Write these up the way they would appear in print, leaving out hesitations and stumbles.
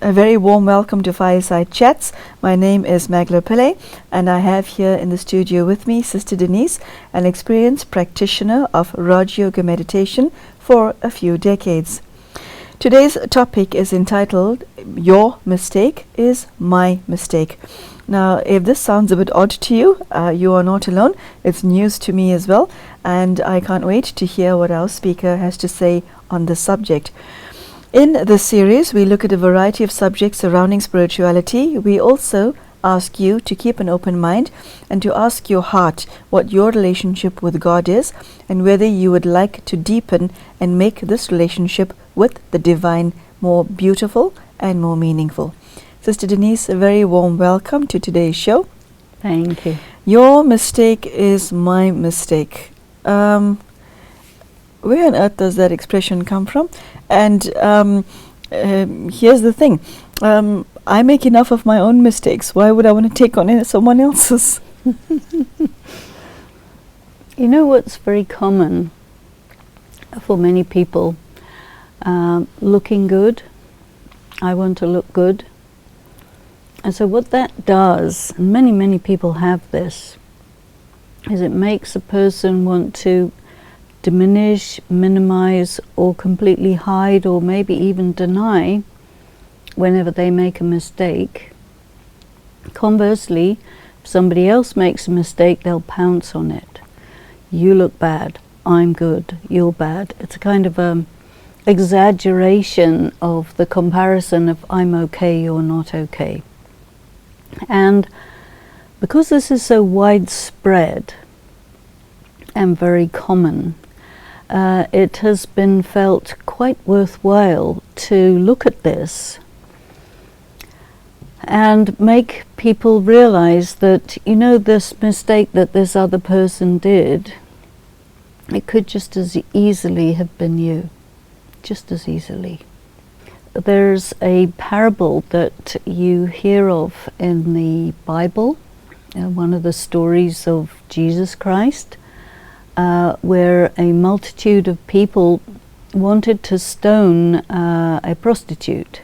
A very warm welcome to Fireside Chats. My name is Magla Pillay, and I have here in the studio with me Sister Denise, an experienced practitioner of Raj Yoga meditation for a few decades. Today's topic is entitled, Your Mistake is My Mistake. Now, if this sounds a bit odd to you, you are not alone. It's news to me as well, and I can't wait to hear what our speaker has to say on this subject. In this series, we look at a variety of subjects surrounding spirituality. We also ask you to keep an open mind and to ask your heart what your relationship with God is and whether you would like to deepen and make this relationship with the divine more beautiful and more meaningful. Sister Denise, a very warm welcome to today's show. Thank you. Your mistake is my mistake. Where on earth does that expression come from? And here's the thing. I make enough of my own mistakes. Why would I want to take on someone else's? You know what's very common for many people? Looking good. I want to look good. And so what that does, and many people have this, is it makes a person want to diminish, minimize, or completely hide, or maybe even deny whenever they make a mistake. Conversely, if somebody else makes a mistake, they'll pounce on it. You look bad, I'm good, you're bad. It's a kind of exaggeration of the comparison of I'm okay, you're not okay. And because this is so widespread and very common, it has been felt quite worthwhile to look at this and make people realize that, you know, this mistake that this other person did, it could just as easily have been you, just as easily. There's a parable that you hear of in the Bible, one of the stories of Jesus Christ, where a multitude of people wanted to stone a prostitute.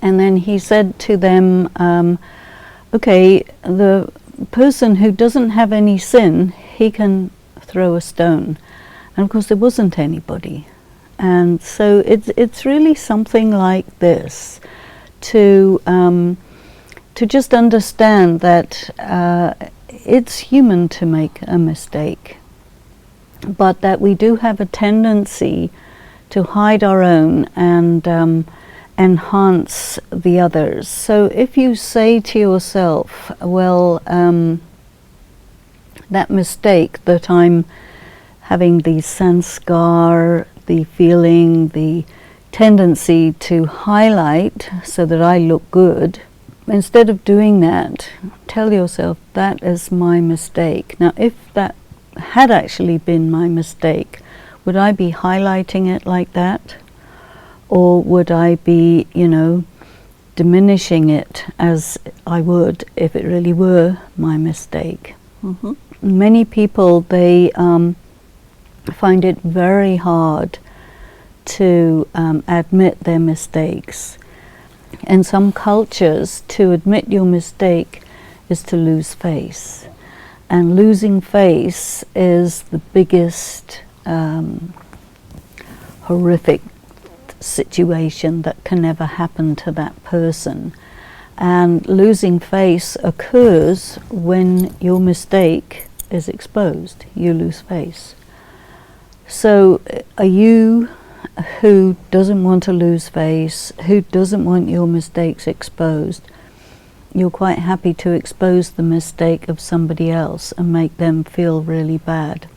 And then he said to them, okay, the person who doesn't have any sin, he can throw a stone. And of course there wasn't anybody. And so it's really something like this, to just understand that it's human to make a mistake, but that we do have a tendency to hide our own and enhance the others. So if you say to yourself, well, that mistake that I'm having the sanskar, the feeling, the tendency to highlight so that I look good, instead of doing that, tell yourself, that is my mistake. Now, if that had actually been my mistake, would I be highlighting it like that? Or would I be, diminishing it as I would if it really were my mistake? Mm-hmm. Many people, they find it very hard to admit their mistakes. In some cultures, to admit your mistake is to lose face. And losing face is the biggest horrific situation that can ever happen to that person. And losing face occurs when your mistake is exposed. You lose face. So are you who doesn't want to lose face, who doesn't want your mistakes exposed, you're quite happy to expose the mistake of somebody else and make them feel really bad.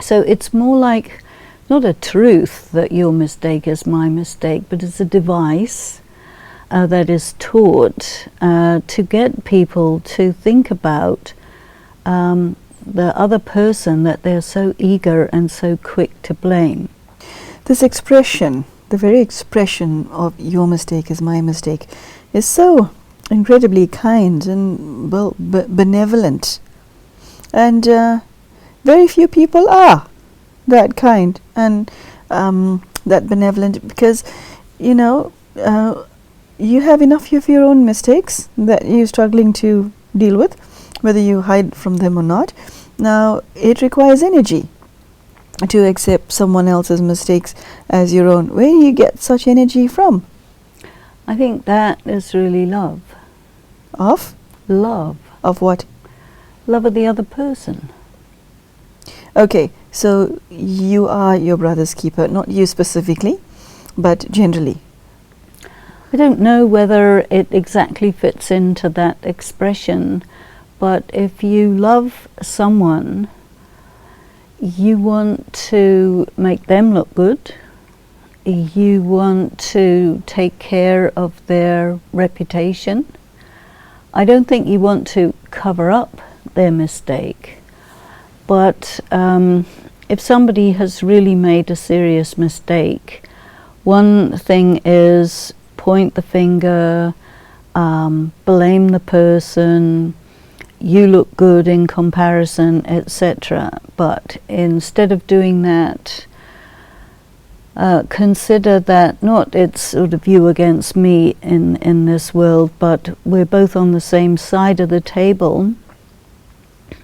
So it's more like, not a truth that your mistake is my mistake, but it's a device that is taught to get people to think about the other person that they're so eager and so quick to blame. This expression, the very expression of your mistake is my mistake, is so incredibly kind and benevolent. And very few people are that kind and that benevolent, because you have enough of your own mistakes that you're struggling to deal with, whether you hide from them or not. Now, it requires energy to accept someone else's mistakes as your own. Where do you get such energy from? I think that is really love. Of? Love. Of what? Love of the other person. Okay, so you are your brother's keeper, not you specifically, but generally. I don't know whether it exactly fits into that expression, but if you love someone, you want to make them look good. You want to take care of their reputation. I don't think you want to cover up their mistake, but if somebody has really made a serious mistake, one thing is point the finger, blame the person, you look good in comparison, etc. But instead of doing that, consider that not it's sort of you against me in this world, but we're both on the same side of the table.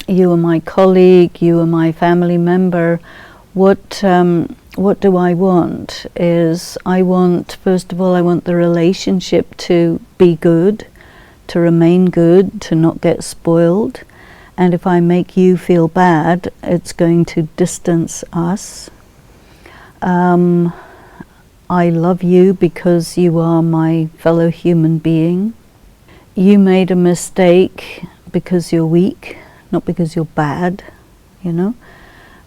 You are my colleague, you are my family member. What do I want is, first of all, I want the relationship to be good, to remain good, to not get spoiled. And if I make you feel bad, it's going to distance us. I love you because you are my fellow human being. You made a mistake because you're weak, not because you're bad, you know.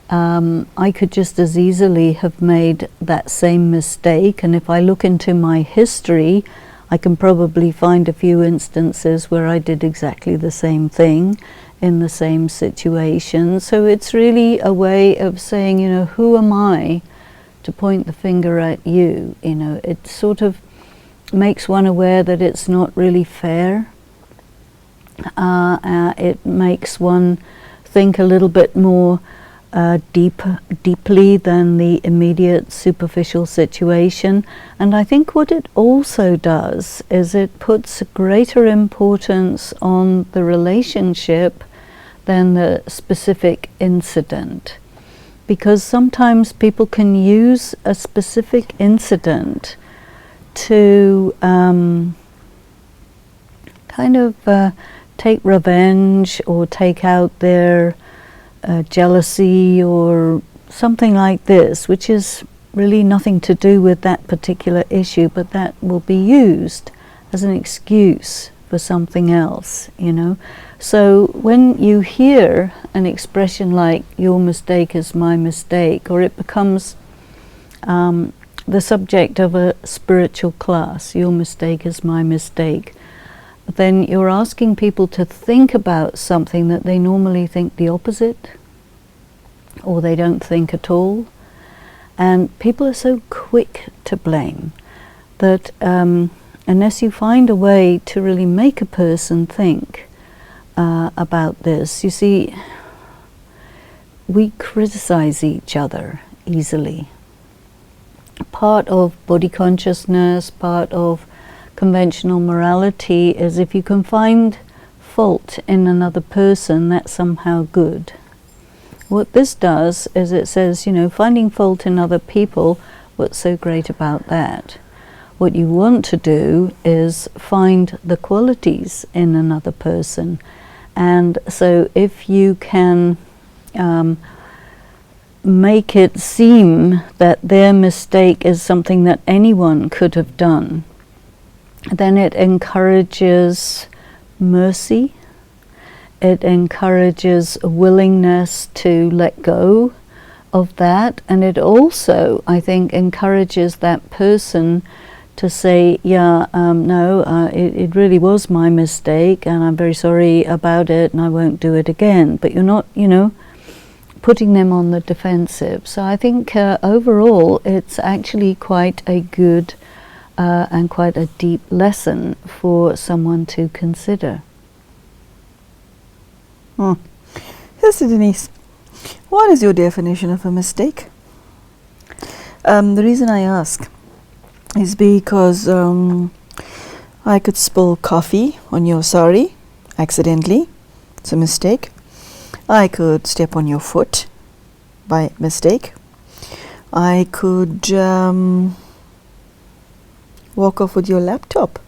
I could just as easily have made that same mistake, and if I look into my history, I can probably find a few instances where I did exactly the same thing in the same situation. So it's really a way of saying, you know, who am I to point the finger at you? You know, it sort of makes one aware that it's not really fair. It makes one think a little bit more deeply than the immediate superficial situation. And I think what it also does is it puts greater importance on the relationship than the specific incident. Because sometimes people can use a specific incident to kind of take revenge or take out their jealousy or something like this, which is really nothing to do with that particular issue, but that will be used as an excuse for something else, you know. So when you hear an expression like your mistake is my mistake, or it becomes the subject of a spiritual class, your mistake is my mistake, then you're asking people to think about something that they normally think the opposite, or they don't think at all. And people are so quick to blame that unless you find a way to really make a person think about this, you see, we criticize each other easily. Part of body consciousness, part of conventional morality is if you can find fault in another person, that's somehow good. What this does is it says, you know, finding fault in other people, what's so great about that? What you want to do is find the qualities in another person. And so if you can make it seem that their mistake is something that anyone could have done, then it encourages mercy, it encourages a willingness to let go of that, and it also, I think, encourages that person to say, yeah, no, it really was my mistake, and I'm very sorry about it, and I won't do it again. But you're not, you know, putting them on the defensive. So I think overall it's actually quite a good and quite a deep lesson for someone to consider. Sister Denise, what is your definition of a mistake? The reason I ask is because I could spill coffee on your sari accidentally. It's a mistake. I could step on your foot by mistake. I could walk off with your laptop.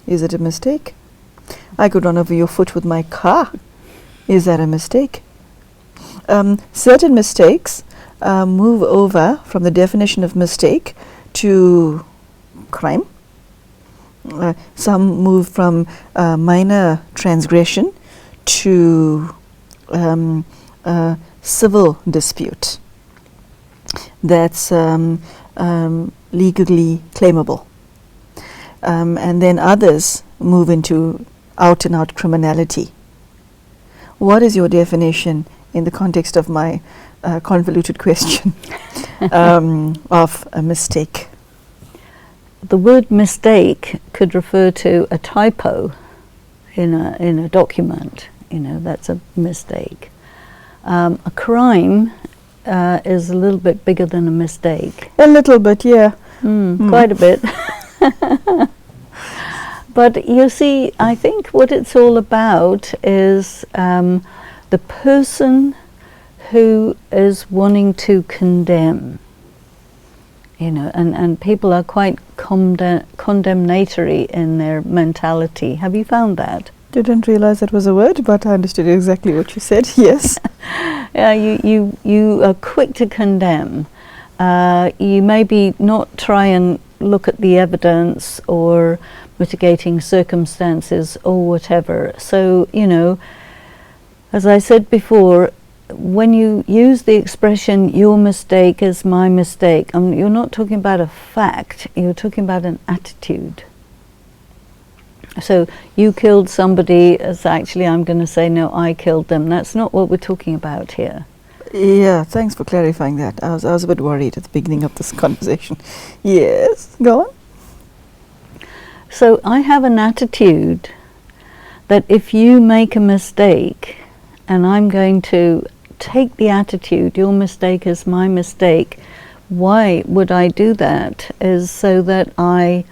Is it a mistake? I could run over your foot with my car. Is that a mistake? Certain mistakes move over from the definition of mistake to crime. Some move from minor transgression to civil dispute that's legally claimable. And then others move into out-and-out criminality. What is your definition in the context of my convoluted question of a mistake? The word mistake could refer to a typo in a document. That's a mistake. A crime is a little bit bigger than a mistake. A little bit, yeah. Quite a bit. But you see, I think what it's all about is the person who is wanting to condemn. And people are quite condemnatory in their mentality. Have you found that? Didn't realize that was a word, but I understood exactly what you said. Yes. Yeah, you are quick to condemn. You maybe not try and look at the evidence or mitigating circumstances or whatever. So, as I said before, when you use the expression your mistake is my mistake, you're not talking about a fact, you're talking about an attitude. So you killed somebody, as actually I'm going to say no, I killed them. That's not what we're talking about here. Yeah, thanks for clarifying that. I was a bit worried at the beginning of this conversation. Yes, go on. So I have an attitude that if you make a mistake, and I'm going to take the attitude, your mistake is my mistake. Why would I do that? Is so that I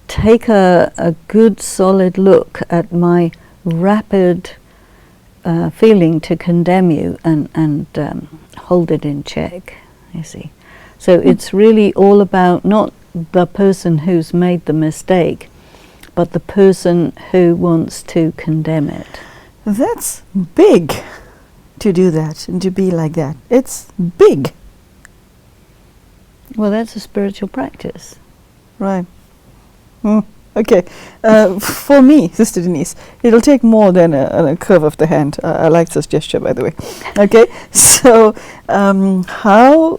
take a good solid look at my rapid feeling to condemn you and hold it in check, you see. So it's really all about not the person who's made the mistake, but the person who wants to condemn it. That's big to do that and to be like that. It's big. Well, that's a spiritual practice. Right. Okay. For me, Sister Denise, it'll take more than a curve of the hand. I like this gesture, by the way. Okay. So, how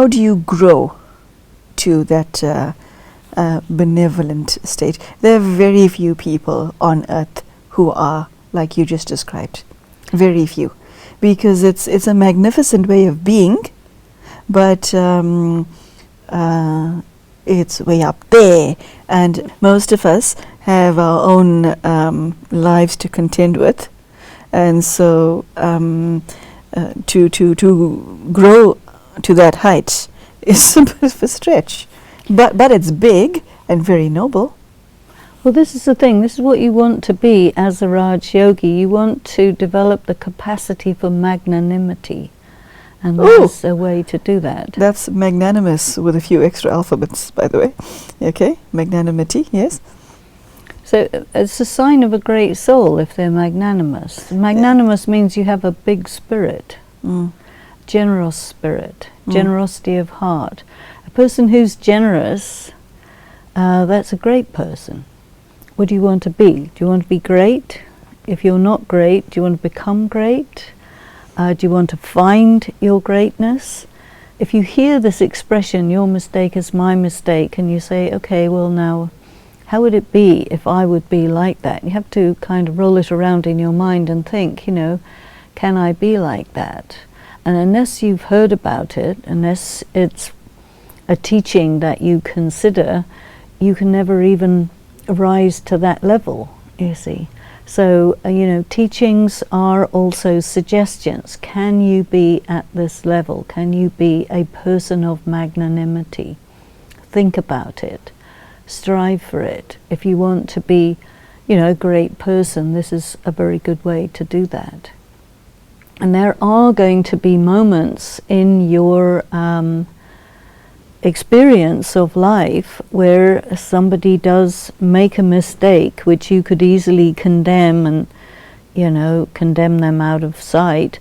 do you grow to that benevolent state? There are very few people on earth who are like you just described. Very few, because it's a magnificent way of being, but it's way up there, and most of us have our own lives to contend with, and so to grow to that height is a bit of a stretch, but it's big and very noble. Well, this is the thing. This is what you want to be as a Raj Yogi. You want to develop the capacity for magnanimity. And there's a way to do that. That's magnanimous with a few extra alphabets, by the way. Okay, magnanimity, yes. So it's a sign of a great soul if they're magnanimous. Magnanimous means you have a big spirit, generous spirit, generosity of heart. A person who's generous, that's a great person. What do you want to be? Do you want to be great? If you're not great, do you want to become great? Do you want to find your greatness? If you hear this expression, your mistake is my mistake, and you say, okay, well now, how would it be if I would be like that? You have to kind of roll it around in your mind and think, can I be like that? And unless you've heard about it, unless it's a teaching that you consider, you can never even rise to that level, you see. So, teachings are also suggestions. Can you be at this level? Can you be a person of magnanimity? think about it, strive for it. If you want to be, a great person, this is a very good way to do that. And there are going to be moments in your experience of life where somebody does make a mistake, which you could easily condemn and, condemn them out of sight.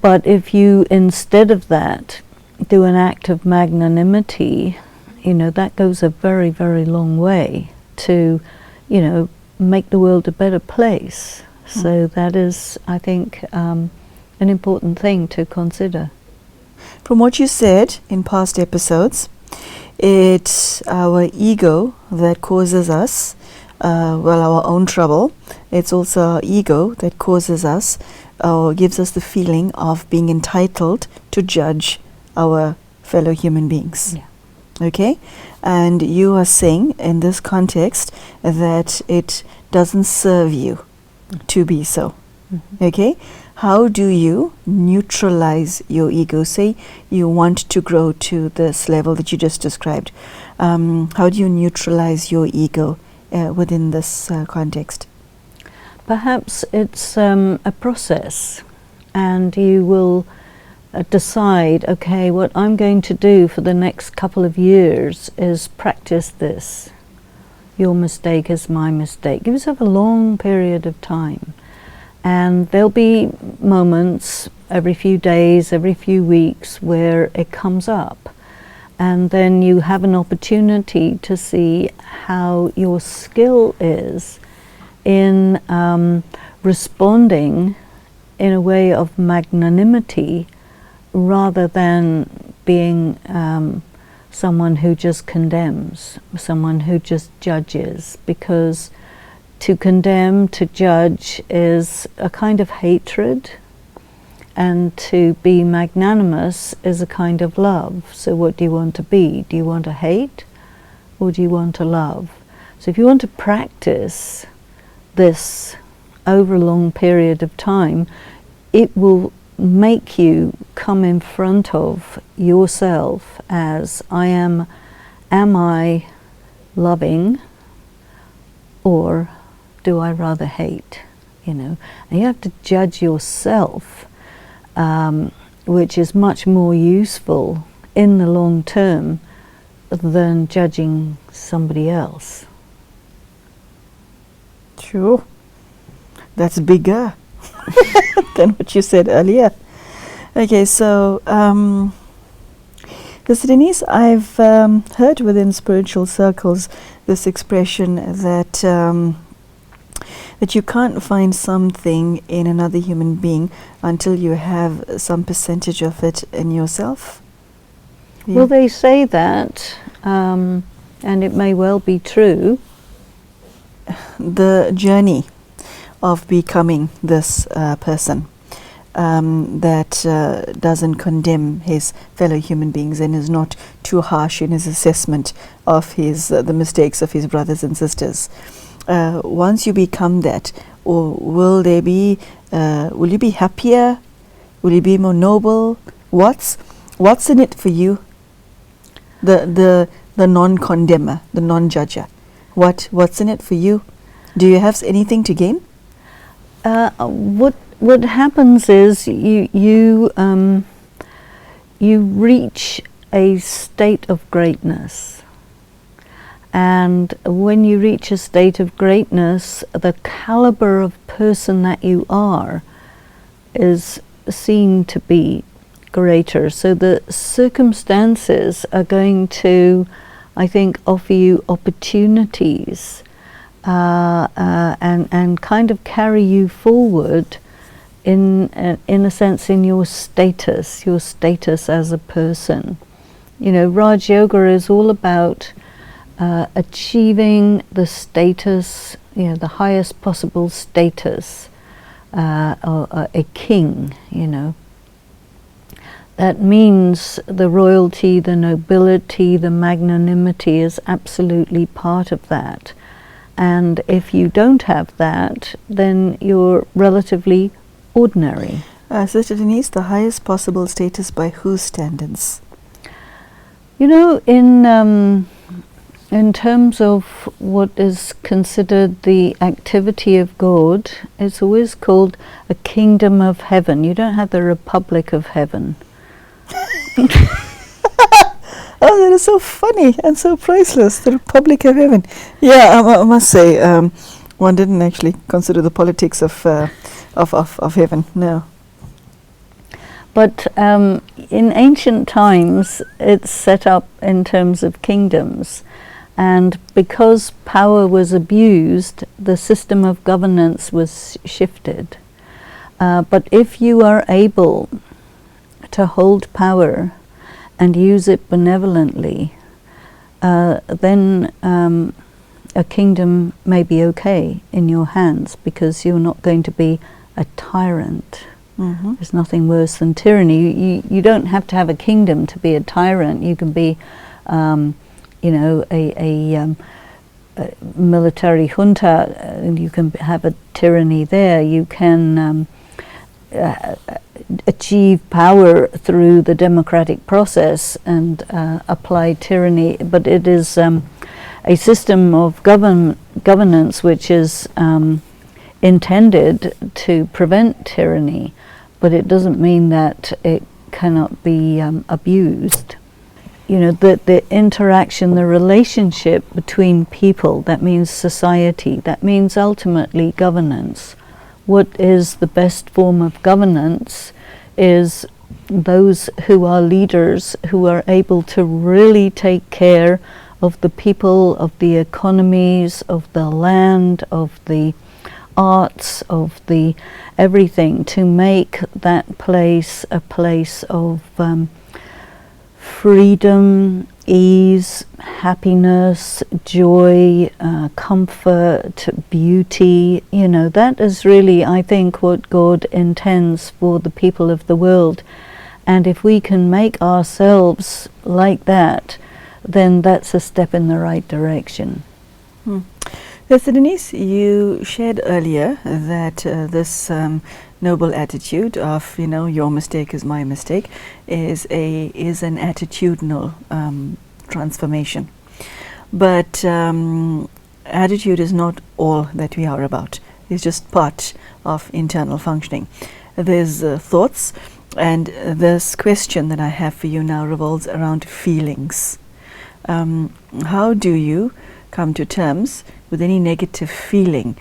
But if you, instead of that, do an act of magnanimity, that goes a very, very long way to, make the world a better place. So that is, I think, an important thing to consider. From what you said in past episodes, it's our ego that causes us, our own trouble. It's also our ego that causes us, or gives us the feeling of being entitled to judge our fellow human beings. Yeah. Okay? And you are saying in this context that it doesn't serve you to be so. Mm-hmm. Okay? How do you neutralize your ego? Say you want to grow to this level that you just described. How do you neutralize your ego within this context? Perhaps it's a process, and you will decide, okay, what I'm going to do for the next couple of years is practice this. Your mistake is my mistake. Give yourself a long period of time. And there'll be moments every few days, every few weeks where it comes up. And then you have an opportunity to see how your skill is in responding in a way of magnanimity rather than being someone who just condemns, someone who just judges, because to condemn, to judge is a kind of hatred, and to be magnanimous is a kind of love. So what do you want to be? Do you want to hate, or do you want to love? So if you want to practice this over a long period of time, it will make you come in front of yourself as am I loving, or do I rather hate? And you have to judge yourself, which is much more useful in the long term than judging somebody else. Sure. That's bigger than what you said earlier. Okay, so Sister Denise, I've heard within spiritual circles this expression that that you can't find something in another human being until you have some percentage of it in yourself. Yeah. Well, they say that, and it may well be true. The journey of becoming this person that doesn't condemn his fellow human beings and is not too harsh in his assessment of his the mistakes of his brothers and sisters. Once you become that, or will you be happier? Will you be more noble? What's in it for you? The non-condemner, the non-judger. What's in it for you? Do you have anything to gain? What happens is you reach a state of greatness. And when you reach a state of greatness, the caliber of person that you are is seen to be greater. So the circumstances are going to, I think, offer you opportunities and kind of carry you forward in a sense in your status as a person. Raj Yoga is all about achieving the status, the highest possible status, a king, That means the royalty, the nobility, the magnanimity is absolutely part of that. And if you don't have that, then you're relatively ordinary. Sister Denise, the highest possible status by whose standards? You know, in terms of what is considered the activity of God, it's always called a kingdom of heaven. You don't have the Republic of Heaven. Oh, that is so funny and so priceless. The Republic of Heaven. Yeah, I must say, one didn't actually consider the politics of heaven. No. But in ancient times, it's set up in terms of kingdoms. And because power was abused, the system of governance was shifted. But if you are able to hold power and use it benevolently, then a kingdom may be okay in your hands, because you're not going to be a tyrant. Mm-hmm. There's nothing worse than tyranny. You don't have to have a kingdom to be a tyrant. You can be, you know, a military junta, and you can have a tyranny there. You can achieve power through the democratic process and apply tyranny, but it is a system of governance which is intended to prevent tyranny, but it doesn't mean that it cannot be abused. You know, the interaction, the relationship between people, that means society, that means ultimately governance. What is the best form of governance is those who are leaders, who are able to really take care of the people, of the economies, of the land, of the arts, of the everything, to make that place a place of freedom, ease, happiness, joy, comfort, beauty. You know, that is really, I think, what God intends for the people of the world. And if we can make ourselves like that, then that's a step in the right direction. Sister Denise, you shared earlier that this noble attitude of, you know, your mistake is my mistake, is an attitudinal transformation. But attitude is not all that we are about. It's just part of internal functioning. There's thoughts, and this question that I have for you now revolves around feelings. How do you come to terms with any negative feeling?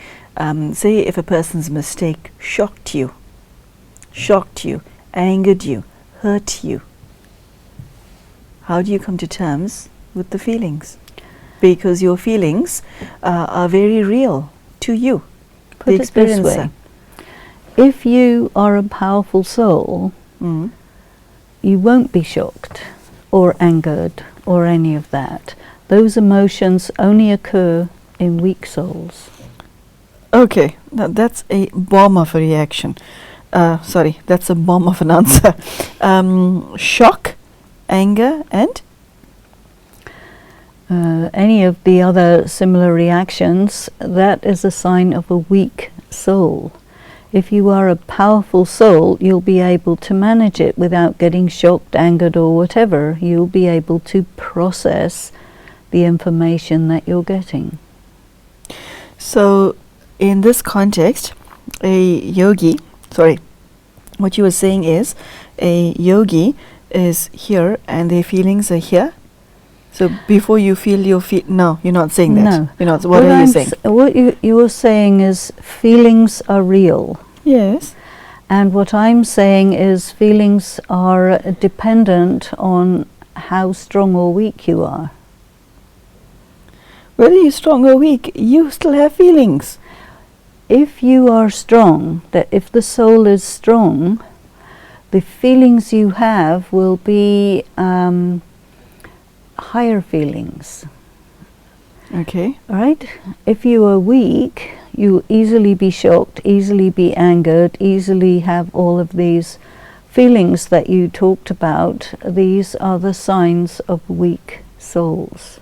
Say if a person's mistake shocked you, angered you, hurt you. How do you come to terms with the feelings? Because your feelings are very real to you. Put it this way. If you are a powerful soul, you won't be shocked or angered or any of that. Those emotions only occur in weak souls. Okay, now that's a bomb of a reaction. Sorry, that's a bomb of an answer. Shock, anger, and? Any of the other similar reactions, that is a sign of a weak soul. If you are a powerful soul, you'll be able to manage it without getting shocked, angered, or whatever. You'll be able to process the information that you're getting. So, in this context, what you were saying is, a yogi is here and their feelings are here. So before you feel your no, you're not saying that. No. You're not. What are you saying? What you're saying is feelings are real. Yes. And what I'm saying is feelings are dependent on how strong or weak you are. Whether you're strong or weak, you still have feelings. If you are strong, that if the soul is strong, the feelings you have will be higher feelings. Okay. Right? If you are weak, you easily be shocked, easily be angered, easily have all of these feelings that you talked about. These are the signs of weak souls.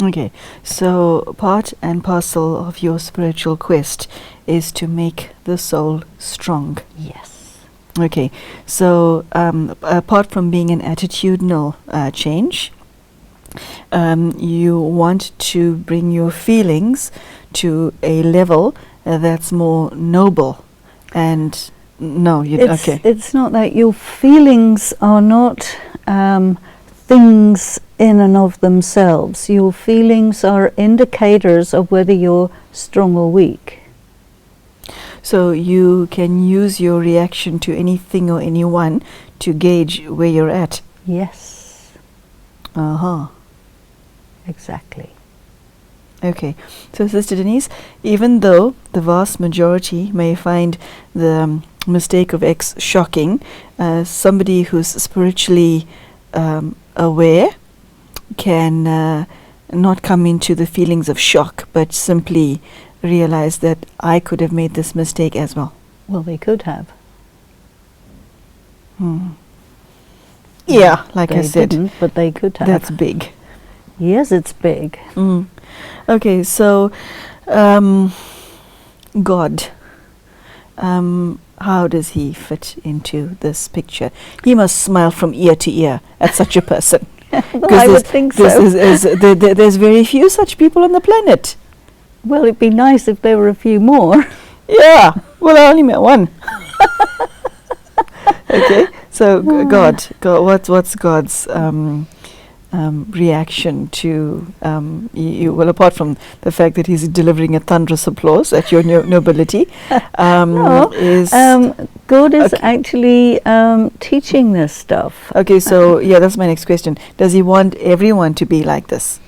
Okay, so part and parcel of your spiritual quest is to make the soul strong. Yes. Okay, so apart from being an attitudinal change, you want to bring your feelings to a level that's more noble. And no, okay. It's not that your feelings are not things in and of themselves. Your feelings are indicators of whether you're strong or weak. So you can use your reaction to anything or anyone to gauge where you're at. Yes. Exactly. Okay. So, Sister Denise, even though the vast majority may find the mistake of X shocking, somebody who's spiritually aware can not come into the feelings of shock, but simply realize that I could have made this mistake as well. Well, they could have. Yeah, like They I said, didn't, but they could have. that's big. Yes, it's big. Okay, so God, how does he fit into this picture? He must smile from ear to ear at such a person. Well, I would think so. There's very few such people on the planet. Well, it'd be nice if there were a few more. Yeah, well, I only met one. Okay, so God, what's God's reaction to you? Well, apart from the fact that he's delivering a thunderous applause at your nobility, God is actually teaching this stuff. Okay, so yeah, that's my next question. Does he want everyone to be like this?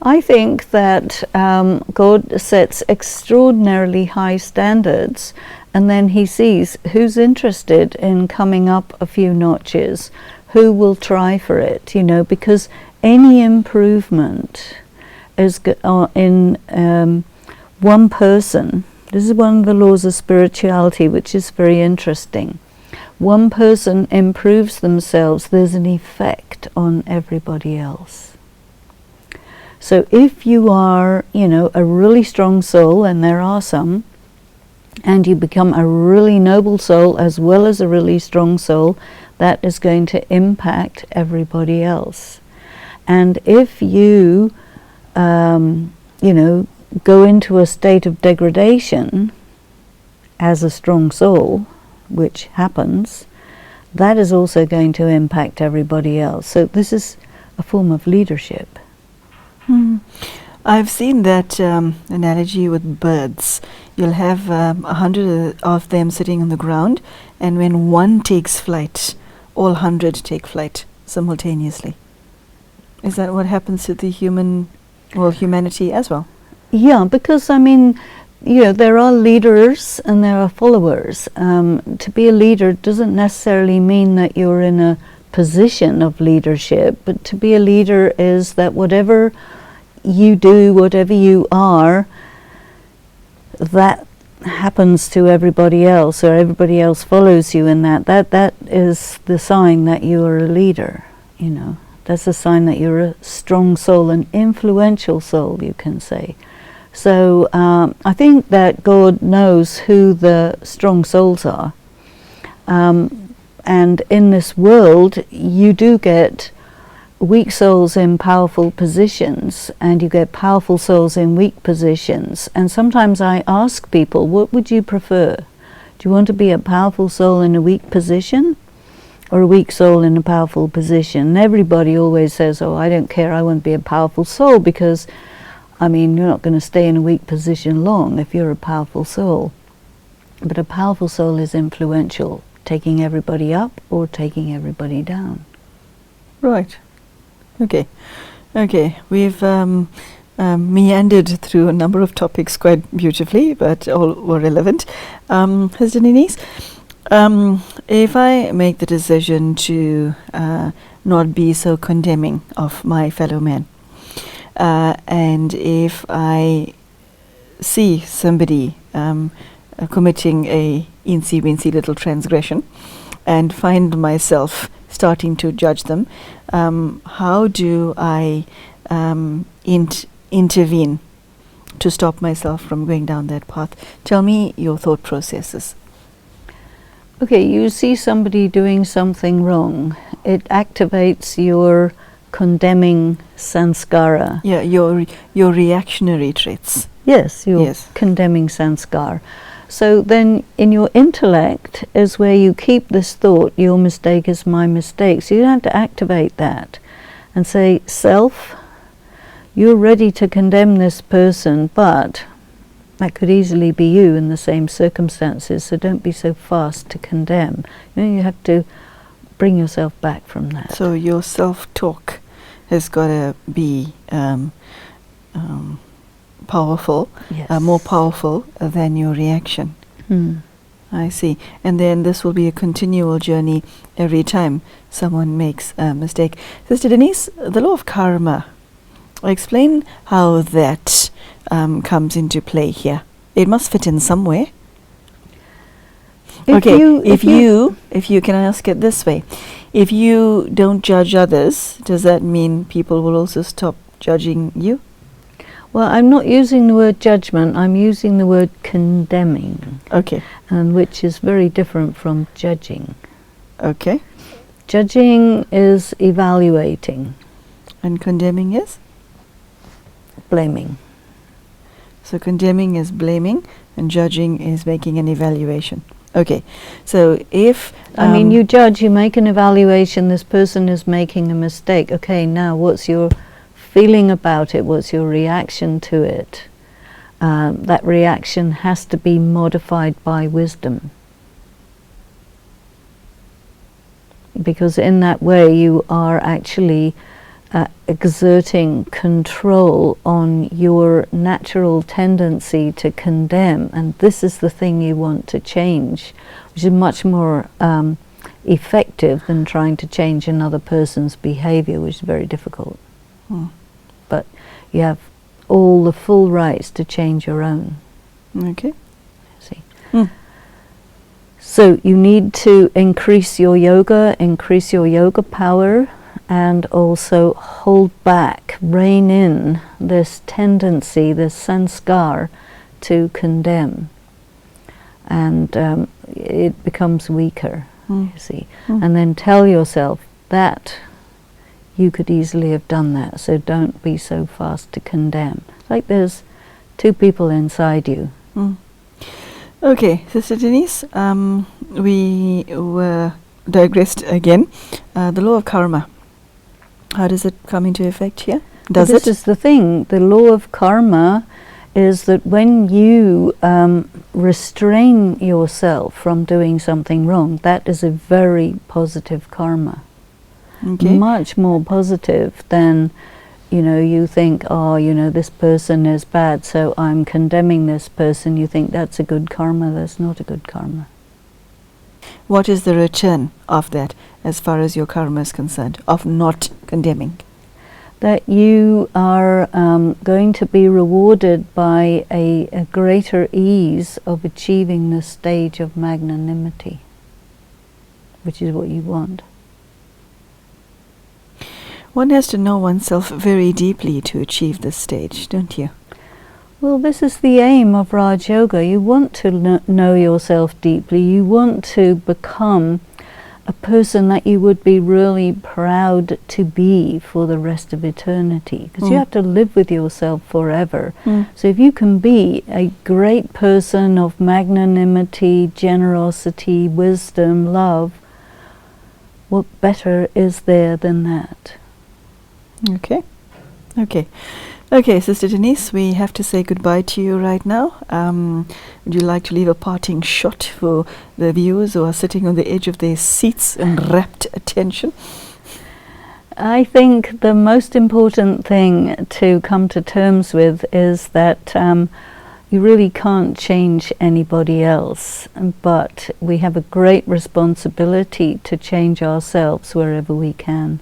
I think that God sets extraordinarily high standards, and then he sees who's interested in coming up a few notches, who will try for it, because any improvement is in one person. This is one of the laws of spirituality, which is very interesting. One person improves themselves, there's an effect on everybody else. So if you are, a really strong soul, and there are some, and you become a really noble soul as well as a really strong soul, that is going to impact everybody else. And if you, go into a state of degradation as a strong soul, which happens, that is also going to impact everybody else. So this is a form of leadership. I've seen that analogy with birds. You'll have 100 of them sitting on the ground, and when one takes flight, all 100 take flight simultaneously. Is that what happens to the humanity as well? Yeah, because there are leaders and there are followers. To be a leader doesn't necessarily mean that you're in a position of leadership, but to be a leader is that whatever you do, whatever you are, that happens to everybody else, or everybody else follows you in that. That is the sign that you are a leader, That's a sign that you're a strong soul, an influential soul, you can say. So I think that God knows who the strong souls are. And in this world, you do get weak souls in powerful positions, and you get powerful souls in weak positions. And sometimes I ask people, what would you prefer? Do you want to be a powerful soul in a weak position, or a weak soul in a powerful position? And everybody always says, oh, I don't care, I want to be a powerful soul, because, you're not going to stay in a weak position long if you're a powerful soul. But a powerful soul is influential, taking everybody up or taking everybody down. Right. Okay. We've meandered through a number of topics quite beautifully, but all were relevant. Sister Denise, if I make the decision to not be so condemning of my fellow man, and if I see somebody committing a incy-wincy little transgression and find myself starting to judge them, how do I intervene to stop myself from going down that path? Tell me your thought processes. Okay, you see somebody doing something wrong. It activates your condemning sanskara. Yeah, your reactionary traits. Yes, your Yes. condemning sanskar. So then in your intellect is where you keep this thought, your mistake is my mistake. So you have to activate that and say, self, you're ready to condemn this person, but that could easily be you in the same circumstances, so don't be so fast to condemn. You have to bring yourself back from that. So your self-talk has got to be powerful, Yes. more powerful than your reaction. I see. And then this will be a continual journey every time someone makes a mistake. Sister Denise, the law of karma, explain how that comes into play here. It must fit in somewhere. If you can I ask it this way, if you don't judge others, does that mean people will also stop judging you? Well, I'm not using the word judgment, I'm using the word condemning. Okay. And which is very different from judging. Okay. Judging is evaluating. And condemning is? Blaming. So condemning is blaming and judging is making an evaluation. Okay. So if I mean, you judge, you make an evaluation, this person is making a mistake. Okay, now what's your feeling about it? What's your reaction to it? That reaction has to be modified by wisdom. Because in that way you are actually exerting control on your natural tendency to condemn, and this is the thing you want to change, which is much more effective than trying to change another person's behavior, which is very difficult. But you have all the full rights to change your own. Okay. See. So you need to increase your yoga power, and also hold back, rein in this tendency, this sanskar to condemn. And it becomes weaker, you see. And then tell yourself that you could easily have done that, so don't be so fast to condemn. Like there's two people inside you. Okay, Sister Denise, we were digressed again. The law of karma, how does it come into effect here? This is the thing. The law of karma is that when you restrain yourself from doing something wrong, that is a very positive karma. Okay. Much more positive than, you think, this person is bad, so I'm condemning this person. You think that's a good karma. That's not a good karma. What is the return of that as far as your karma is concerned, of not condemning? That you are going to be rewarded by a greater ease of achieving the stage of magnanimity, which is what you want. One has to know oneself very deeply to achieve this stage, don't you? Well, this is the aim of Raj Yoga. You want to know yourself deeply. You want to become a person that you would be really proud to be for the rest of eternity. Because you have to live with yourself forever. So if you can be a great person of magnanimity, generosity, wisdom, love, what better is there than that? Okay. Okay, Sister Denise, we have to say goodbye to you right now. Would you like to leave a parting shot for the viewers who are sitting on the edge of their seats in rapt attention? I think the most important thing to come to terms with is that you really can't change anybody else, but we have a great responsibility to change ourselves wherever we can.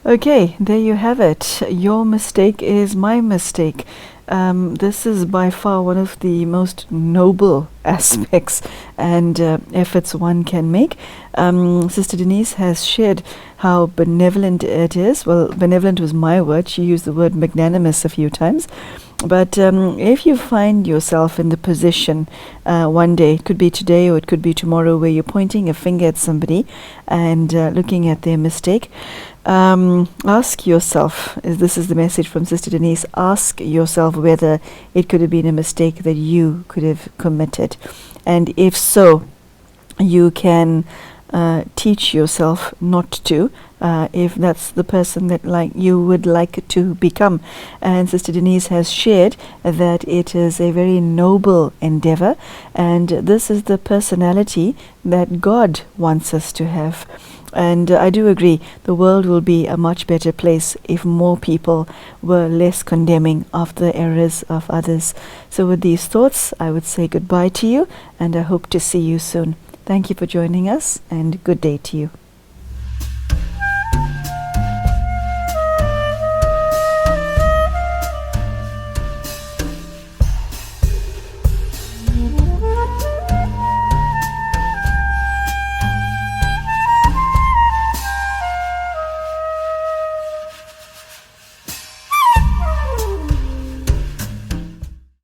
Okay, there you have it. Your mistake is my mistake. This is by far one of the most noble aspects and efforts one can make. Sister Denise has shared how benevolent it is. Well, benevolent was my word. She used the word magnanimous a few times. But if you find yourself in the position one day, it could be today or it could be tomorrow, where you're pointing a finger at somebody and looking at their mistake, ask yourself, this is the message from Sister Denise, ask yourself whether it could have been a mistake that you could have committed. And if so, you can teach yourself not to, if that's the person that you would like to become. And Sister Denise has shared that it is a very noble endeavor, and this is the personality that God wants us to have. And I do agree, the world will be a much better place if more people were less condemning of the errors of others. So with these thoughts, I would say goodbye to you, and I hope to see you soon. Thank you for joining us, and good day to you.